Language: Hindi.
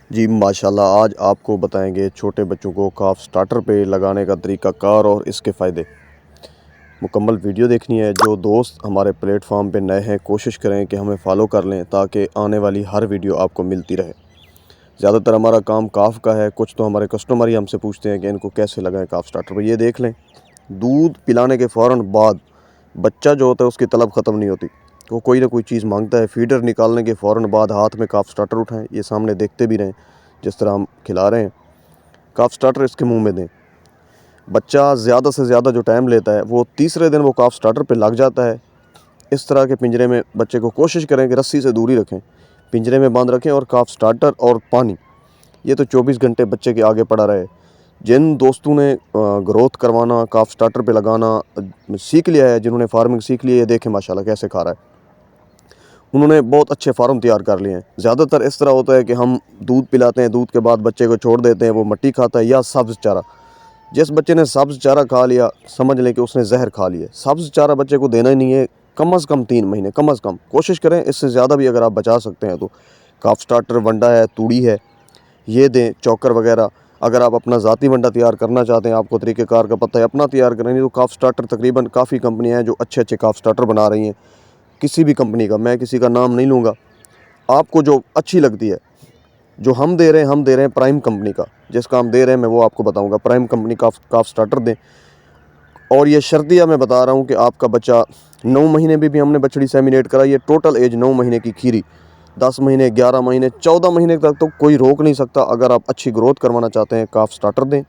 जी माशाल्लाह, आज आपको बताएंगे छोटे बच्चों को काफ स्टार्टर पे लगाने का तरीक़ाकार और इसके फ़ायदे। मुकम्मल वीडियो देखनी है। जो दोस्त हमारे प्लेटफॉर्म पे नए हैं कोशिश करें कि हमें फ़ॉलो कर लें ताकि आने वाली हर वीडियो आपको मिलती रहे। ज़्यादातर हमारा काम काफ का है, कुछ तो हमारे कस्टमर ही हमसे पूछते हैं कि इनको कैसे लगाएं काफ स्टार्टर पे। ये देख लें, दूध पिलाने के फ़ौरन बाद बच्चा जो होता है उसकी तलब ख़त्म नहीं होती, वो कोई ना कोई चीज़ मांगता है। फीडर निकालने के फ़ौरन बाद हाथ में काफ स्टार्टर उठाएं, ये सामने देखते भी रहें जिस तरह हम खिला रहे हैं। काफ स्टार्टर इसके मुंह में दें। बच्चा ज़्यादा से ज़्यादा जो टाइम लेता है वो तीसरे दिन वो काफ स्टार्टर पे लग जाता है। इस तरह के पिंजरे में बच्चे को कोशिश करें कि रस्सी से दूरी रखें, पिंजरे में बंद रखें और काफ स्टार्टर और पानी ये तो 24 घंटे बच्चे के आगे पड़ा रहे। जिन दोस्तों ने ग्रोथ करवाना काफ स्टार्टर पे लगाना सीख लिया है, जिन्होंने फार्मिंग सीख ली है, ये देखें माशाल्लाह कैसे खा रहा है। उन्होंने बहुत अच्छे फार्म तैयार कर लिए हैं। ज़्यादातर इस तरह होता है कि हम दूध पिलाते हैं, दूध के बाद बच्चे को छोड़ देते हैं, वो मट्टी खाता है या सब्ज़ चारा। जिस बच्चे ने सब्ज़ चारा खा लिया समझ लें कि उसने जहर खा लिया। सब्ज़ चारा बच्चे को देना ही नहीं है, कम से कम 3 महीने, कम से कम कोशिश करें। इससे ज़्यादा भी अगर आप बचा सकते हैं तो काफ स्टार्टर, वंडा है, तूड़ी है, ये दें, चौकर वगैरह। अगर आप अपना ज़ाती वंडा तैयार करना चाहते हैं, आपको तरीक़ेकार का पता है, अपना तैयार करेंगे तो काफ स्टार्टर तकरीबन काफ़ी कंपनियां हैं जो अच्छे अच्छे काफ स्टार्टर बना रही हैं। किसी भी कंपनी का, मैं किसी का नाम नहीं लूँगा, आपको जो अच्छी लगती है। जो हम दे रहे हैं प्राइम कंपनी का, जिसका हम दे रहे हैं मैं वो आपको बताऊंगा। प्राइम कंपनी का काफ स्टार्टर दें। और ये शर्तिया मैं बता रहा हूँ कि आपका बच्चा 9 महीने भी हमने बछड़ी सेमिनेट कराई है। टोटल एज 9 महीने की खीरी, 10 महीने, 11 महीने, 14 महीने तक तो कोई रोक नहीं सकता। अगर आप अच्छी ग्रोथ करवाना चाहते हैं काफ स्टार्टर दें।